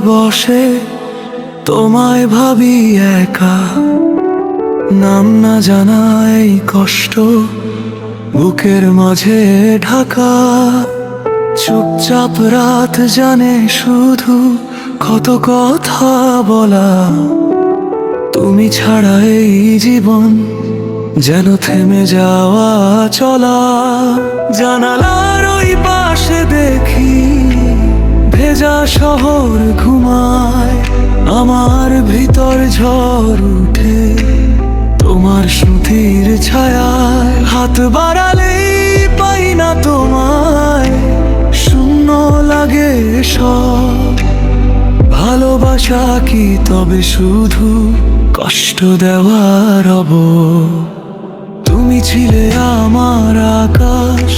বসে তোমায় ভাবি একা, নাম না জানাই কষ্ট বুকের মাঝে ঢাকা। চুপচাপ রাত জানে শুধু কত কথা বলা, তুমি ছাড়া এই জীবন যেন থেমে যাওয়া চলা। জানালার ওই পাশে দেখি ভেজা শহর ঘুমায়, আমার ভিতর ঝড় উঠে তোমার স্মৃতির ছায়ায়। হাত বাড়ালেই পাই না তোমায়, শূন্য লাগে সব। ভালোবাসা কি তবে শুধু কষ্ট দেওয়ার রব? তুমি ছিলে আমার আকাশ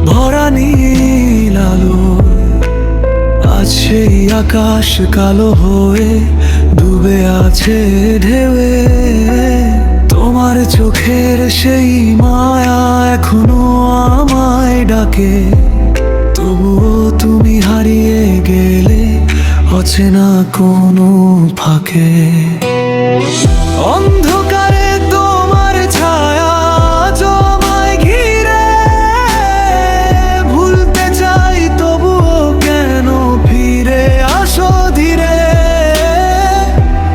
ভরা নীল আলোয়, আজ সেই আকাশ কালো হয়ে ডুবে আছে ঢেউয়ে। তোমার চোখের সেই মায়া এখনো আমায় ডাকে, তবুও তুমি হারিয়ে গেলে অচেনা কোনো ফাঁকে। অন্ধকারে তোমার ছায়া আমায় ঘিরে, ভুলতে চাই তবুও কেন ফিরে আসো ধীরে।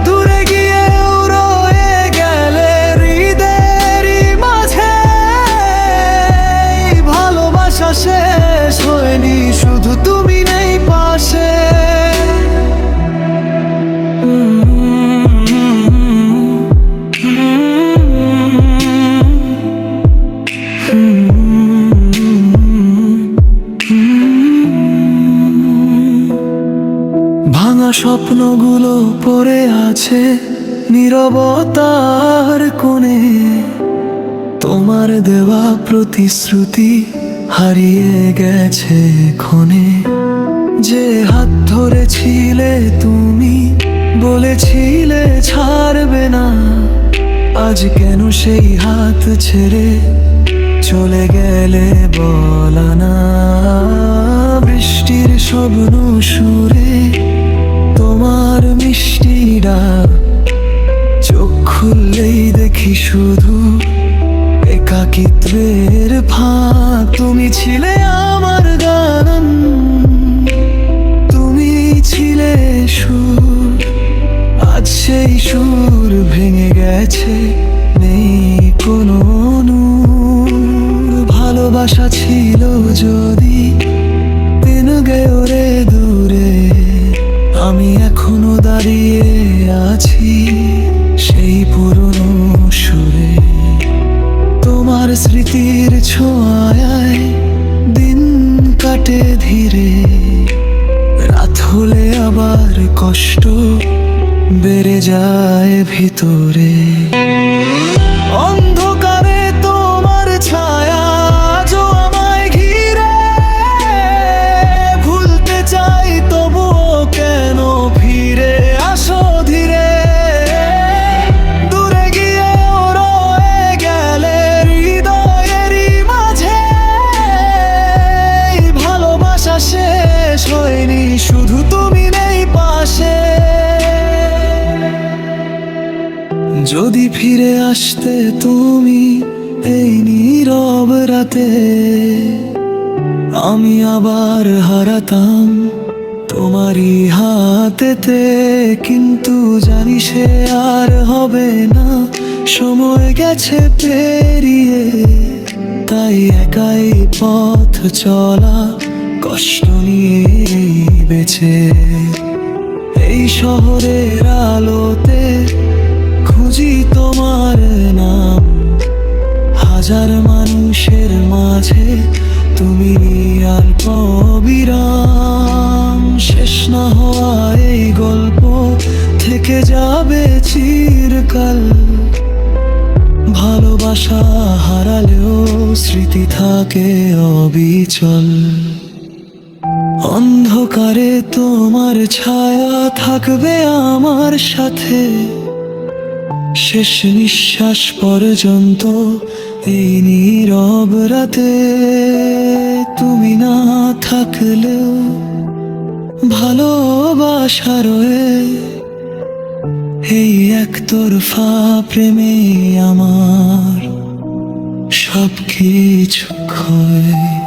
দূরে গিয়েও রয়ে গেলে হৃদয়েরই মাঝে, ভালোবাসা শেষ হয়নি শুধু তুমি নেই পাশে। ভাঙা স্বপ্নগুলো পড়ে আছে নীরবতার কোণে, তোমার দেওয়া প্রতিশ্রুতি হারিয়ে গেছে ক্ষণে। যে হাত ধরেছিলে তুমি, বলেছিলে ছাড়বে না, আজ কেন সেই হাত ছেড়ে চলে গেলে বলা না। বৃষ্টির স্বপ্ন সুরে তোমার মিষ্টি ডাক, চোখ খুললেই দেখি শুধু একাকিত্বের ফাঁক। তুমি ছিলে আমার গান, তুমি ছিলে সুর, আজ সেই সুর ভেঙে গেছে, নেই কোনো নূর। ভালোবাসা ছিল যদি দিন গেওরে দূরে, আমি এখনো দাঁড়িয়ে আছি সেই পুরনো সুরে। তোমার স্মৃতির ছোঁয়ায় দিন কাটে ধীরে, রাত হলে আবার কষ্ট বেড়ে যায় ভিতরে। অন্ধকারে তোমার ছায়া আমায় ঘিরে, ভুলতে চাই তবুও কেন ফিরে আসো ধীরে। দূরে গিয়েও রয়ে গেলে হৃদয়েরই মাঝে, ভালোবাসা শেষ হয়নি শুধু তুমি নেই পাশে। যদি ফিরে আসতে তুমি এই নীরব রাতে, আমি আবার হারাতাম তোমারই হাতেতে। কিন্তু জানি সে আর হবে না, সময় গেছে পেরিয়ে। তাই একাই পথ চলা, কষ্ট নিয়ে বেছে। এই শহরের আলোতে খুঁজি তোমার নাম, হাজার মানুষের মাঝে তুমি অল্প বিরাম। শেষ না হওয়া এই গল্প থেকে যাবে চিরকাল, ভালোবাসা হারালেও স্মৃতি থাকে অবিচল। অন্ধকারে তোমার ছায়া থাকবে আমার সাথে, শেষ নিঃশ্বাস পর্যন্ত এই নীরব রাতে। তুমি না থাকলেও ভালোবাসা রয়ে এই একতরফা প্রেমে আমার সবকিছু ক্ষয়।